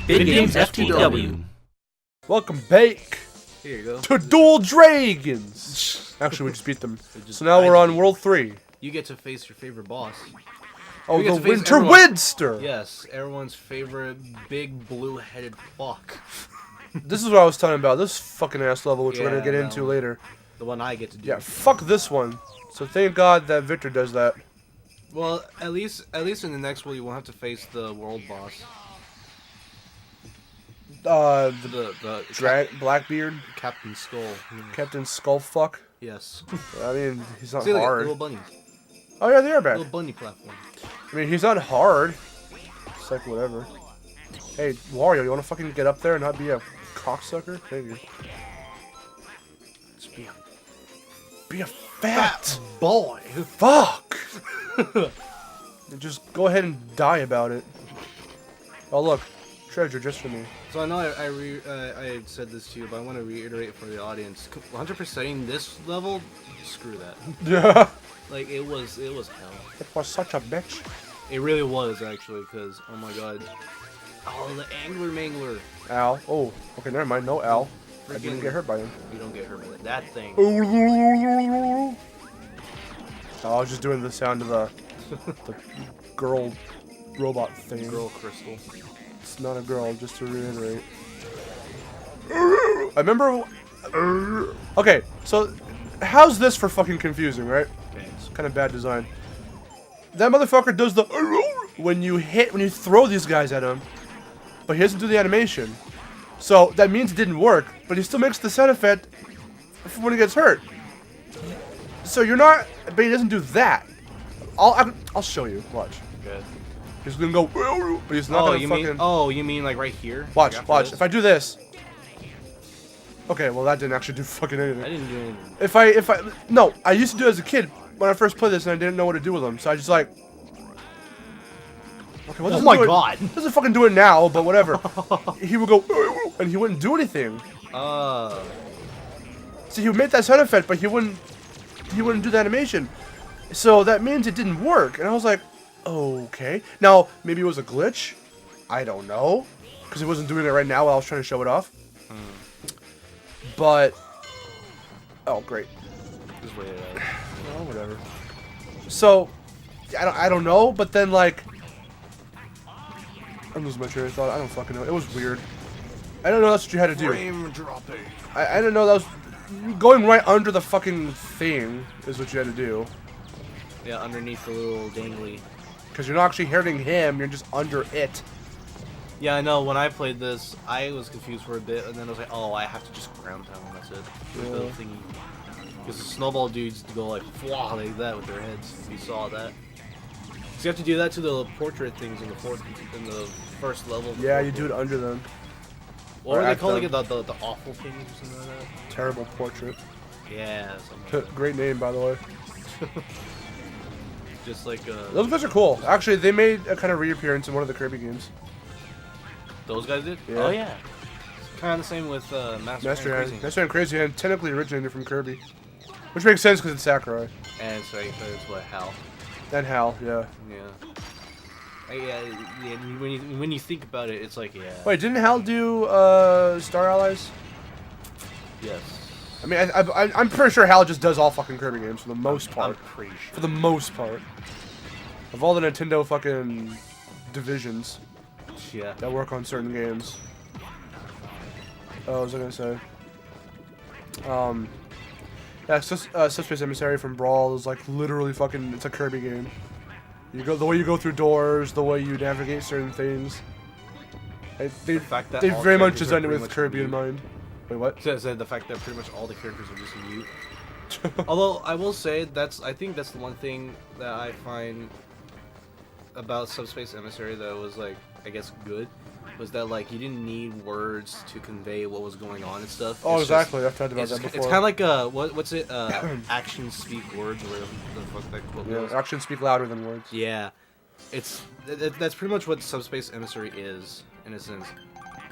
VidGamesFTW. Welcome back Here you go. to Dual Dragons. Actually, we just beat them. So now we're on World 3. You get to face your favorite boss. Oh, We get the to face Winter everyone. Winster. Yes, everyone's favorite big blue-headed fuck. This is what I was talking about. This fucking ass level, which we're Yeah, gonna get that into one. later. The one I get to do. Yeah, fuck this one. So thank God that Victor does that. Well, at least in the next one you won't have to face the world boss. Blackbeard, Captain Skull. Captain Skullfuck. Yes. I mean, he's not See, look, hard. little bunnies. Oh yeah, they are back. Little bunny platform. I mean, he's not hard. It's like whatever. Hey, Wario, you wanna fucking get up there and not be a cocksucker? Thank you. Just Be a fat boy. fuck. Just go ahead and die about it. Oh look, treasure just for me. So I know I said this to you, but I want to reiterate for the audience. 100%ing this level, screw that. Yeah. Like it was hell. It was such a bitch. It really was actually, because oh my god. Oh, the angler mangler. Ow. Oh, okay, never mind. No ow. I didn't get hurt by him. You don't get hurt by that thing. Oh, I was just doing the sound of the girl robot thing. Girl crystal. It's not a girl, just to reiterate. I remember. Okay, so how's this for fucking confusing, right? Okay. It's kind of bad design. That motherfucker does the when you throw these guys at him, but he doesn't do the animation. So that means it didn't work, but he still makes the sound effect when he gets hurt. So you're not, but he doesn't do that. I'll show you. Watch. Good. He's gonna go, but he's not gonna fucking. You mean like right here? Watch, Like watch. this? If I do this. Okay, well that didn't actually do fucking anything. I didn't do anything. If I no, I used to do it as a kid when I first played this and I didn't know what to do with them, so I just like. Okay, well, Oh my god. Doesn't fucking do it now, but whatever. He would go, and he wouldn't do anything. So he would make that sound effect, but he wouldn't do the animation. So that means it didn't work, and I was like, okay. Now maybe it was a glitch. I don't know, because he wasn't doing it right now while I was trying to show it off. But oh great. Just wait it out. Oh, whatever. So I don't know, but then like. I'm losing my train of thought. I don't fucking know. It was weird. I don't know that's what you had to do. Frame dropping. I didn't know that was going right under the fucking thing is what you had to do. Yeah, underneath the little dangly. Because you're not actually hitting him. You're just under it. Yeah, I know. When I played this, I was confused for a bit, and then I was like, oh, I have to just ground pound. That's it. Yeah. The thingy. Because the snowball dudes go like, fwah, like that with their heads. If you saw that. So you have to do that to the portrait things in the first level. Yeah, you do it under them. What Or were they at calling them. it? The awful things or something like that? Terrible portrait. Yeah, something like Great name, by the way. that. Just like Those guys are cool. Actually, they made a kind of reappearance in one of the Kirby games. those guys did? Yeah. Oh yeah. Kind of the same with Master Hand Crazy. Master Hand Crazy Hand technically originated from Kirby. Which makes sense because it's Sakurai. And so it's what, Hal. And Hal, yeah. Yeah. Yeah, when you think about it, it's like, yeah. Wait, didn't Hal do Star Allies? Yes. I mean, I'm pretty sure Hal just does all fucking Kirby games for the most part. I'm pretty sure. For the most part. Of all the Nintendo fucking divisions Yeah. that work on certain games. Oh, what was I gonna say? Yeah, Subspace Emissary from Brawl is like literally fucking, it's a Kirby game. The way you go through doors, the way you navigate certain things. They very much designed it with Kirby in mind. Wait, what? So the fact that pretty much all the characters are just mute. Although I will say I think that's the one thing that I find about Subspace Emissary that was like, I guess good, was that like you didn't need words to convey what was going on and stuff. Oh, It's exactly. I've talked about that before. It's kind of like what's it? Actions speak words, or whatever the fuck that quote was. Yeah, actions speak louder than words. Yeah, that's pretty much what Subspace Emissary is in a sense.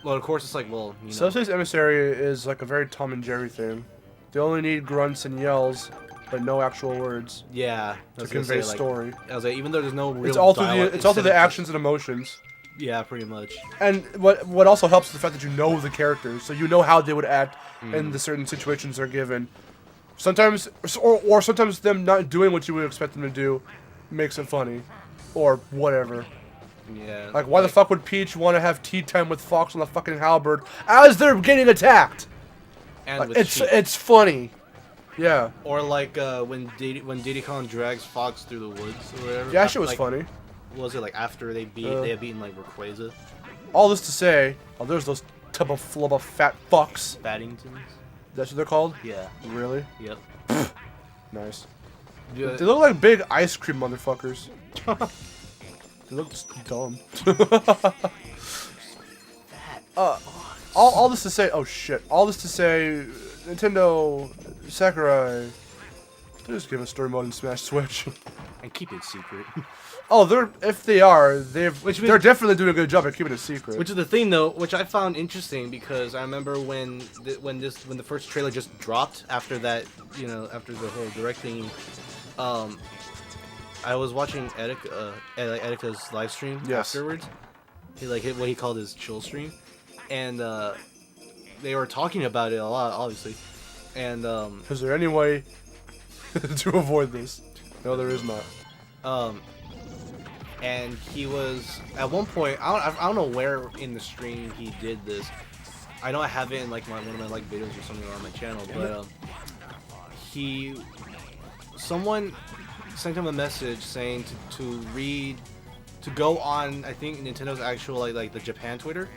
Well, of course, it's like, well, you know. Subspace Emissary is like a very Tom and Jerry thing. They only need grunts and yells, but no actual words. Yeah. To convey story. I was like, even though there's no real It's all through dialogue, the actions and emotions. Yeah, pretty much. And what also helps is the fact that you know the characters, so you know how they would act in the certain situations they're given. Sometimes, or sometimes them not doing what you would expect them to do makes it funny, or whatever. Yeah. Like, why the fuck would Peach want to have tea time with Fox on the fucking halberd as they're getting attacked? And Like, with it's funny. Yeah. Or like when Diddy Kong drags Fox through the woods or whatever. Yeah, that shit was like, funny. Was it like after they had beaten like Rayquaza? All this to say, oh, there's those tub of flubba fat fucks. Faddingtons? That's what they're called? Yeah. Really? Yep. Nice. Yeah. They look like big ice cream motherfuckers. They look just dumb. All this to say, oh shit. All this to say, Nintendo, Sakurai, they just give a story mode in Smash Switch. And keep it secret. Oh, they're definitely doing a good job at keeping it secret. Which is the thing though, which I found interesting because I remember when the first trailer just dropped after that, you know, after the whole direct thing, I was watching Etika's live stream afterwards. What he called his chill stream, and they were talking about it a lot, obviously. And is there any way to avoid this? No, there is not. And he was at one point. I don't know where in the stream he did this. I know I have it in like one of my like videos or something on my channel, but someone sent him a message saying to go on, I think, Nintendo's actual like the Japan Twitter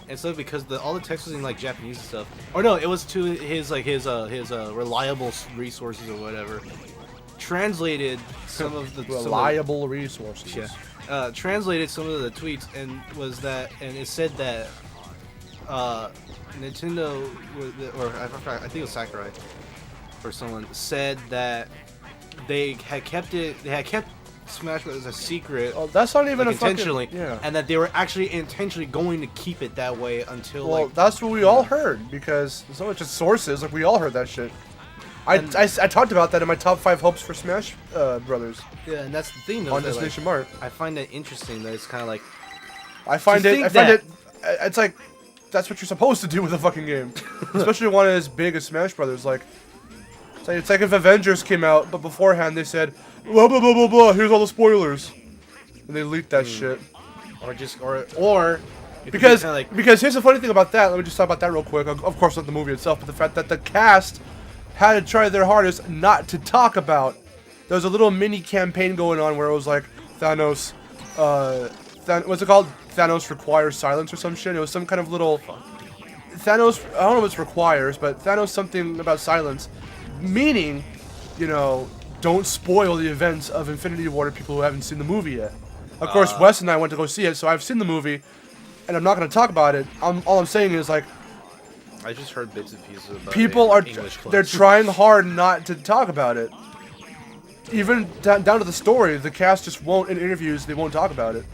and stuff, because all the text was in like Japanese and stuff. Or no, it was to his reliable resources or whatever. Translated some of the reliable resources. Yeah. Translated some of the tweets and it said that Nintendo I think it was Sakurai or someone said that they had kept Smash Bros. A secret. Oh, that's not even like, a intentionally, fucking, yeah. and that they were actually intentionally going to keep it that way until. Well, like, that's what we all heard, because it's not just sources. Like, we all heard that shit. I talked about that in my top 5 hopes for Smash Brothers. Yeah, and that's the thing though. On Destination Mart. I find that interesting that it's kind of like. I find it. It's like that's what you're supposed to do with a fucking game, especially one as big as Smash Brothers. Like, it's like if Avengers came out, but beforehand they said blah blah blah blah blah. Here's all the spoilers, and they leaked that shit. Or because here's the funny thing about that. Let me just talk about that real quick. Of course, not the movie itself, but the fact that the cast had to try their hardest not to talk about. There was a little mini campaign going on where it was like Thanos, what's it called? Thanos requires silence or some shit. It was some kind of little Thanos. I don't know what it requires, but Thanos something about silence, meaning, you know, don't spoil the events of Infinity War to people who haven't seen the movie yet. Of course, Wes and I went to go see it, so I've seen the movie, and I'm not going to talk about it. All I'm saying is, like, I just heard bits and pieces about people they're trying hard not to talk about it. Even down to the story, the cast just won't, in interviews, they won't talk about it.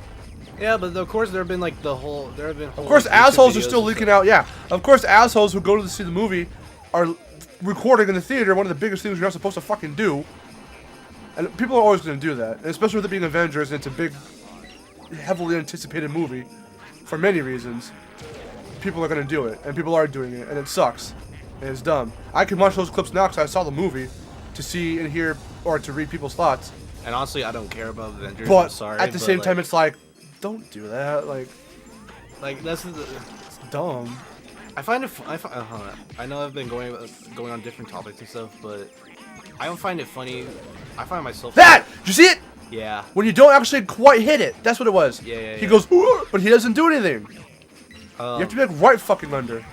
Yeah, but of course there have been like Of course, assholes are still leaking out. Yeah, of course, assholes who go to see the movie are recording in the theater. One of the biggest things you're not supposed to fucking do. And people are always going to do that, and especially with it being Avengers, and it's a big, heavily anticipated movie for many reasons. People are going to do it, and people are doing it, and it sucks, and it's dumb. I can watch those clips now because I saw the movie to see and hear or to read people's thoughts. And honestly, I don't care about Avengers. But I'm sorry, at the same time, it's like, don't do that. Like that's it's dumb. I find it. I know I've been going on different topics and stuff, but I don't find it funny. I find myself. Did you see it? Yeah. When you don't actually quite hit it, that's what it was. Yeah. He goes, ooh, but he doesn't do anything. You have to be like right fucking under.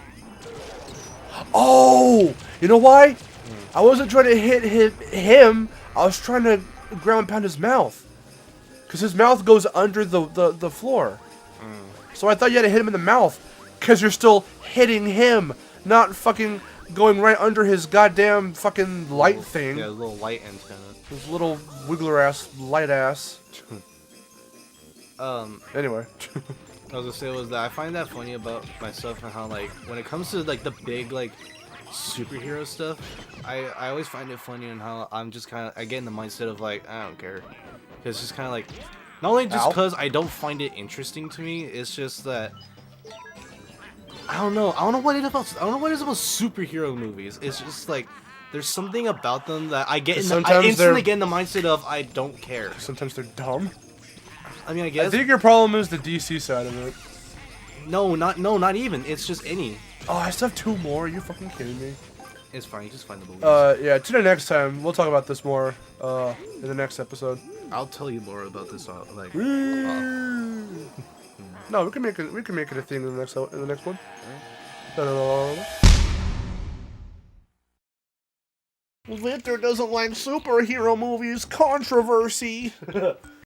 Oh, you know why? I wasn't trying to hit him. I was trying to ground pound his mouth, because his mouth goes under the floor. So I thought you had to hit him in the mouth, because you're still hitting him, not fucking going right under his goddamn fucking light thing. Yeah, little light antenna. His little wiggler ass, light ass. Anyway. I was gonna say was that I find that funny about myself and how, like, when it comes to like the big like superhero stuff, I always find it funny and how I'm just kind of, I get in the mindset of like, I don't care, because it's just kind of like Not only just Ow. because I don't find it interesting to me, it's just that I don't know. I don't know what it about. I don't know what it is about superhero movies. It's just like there's something about them that I get. I instantly get in the mindset of I don't care. Sometimes they're dumb. I mean, I guess. I think your problem is the DC side of it. No, not even. It's just any. Oh, I still have 2 more. Are you fucking kidding me? It's fine. You just find the movies. Yeah. Tune in next time. We'll talk about this more. In the next episode. I'll tell you more about this. Like. No, we can make it. We can make it a thing in the next one. Victor doesn't like superhero movies. Controversy.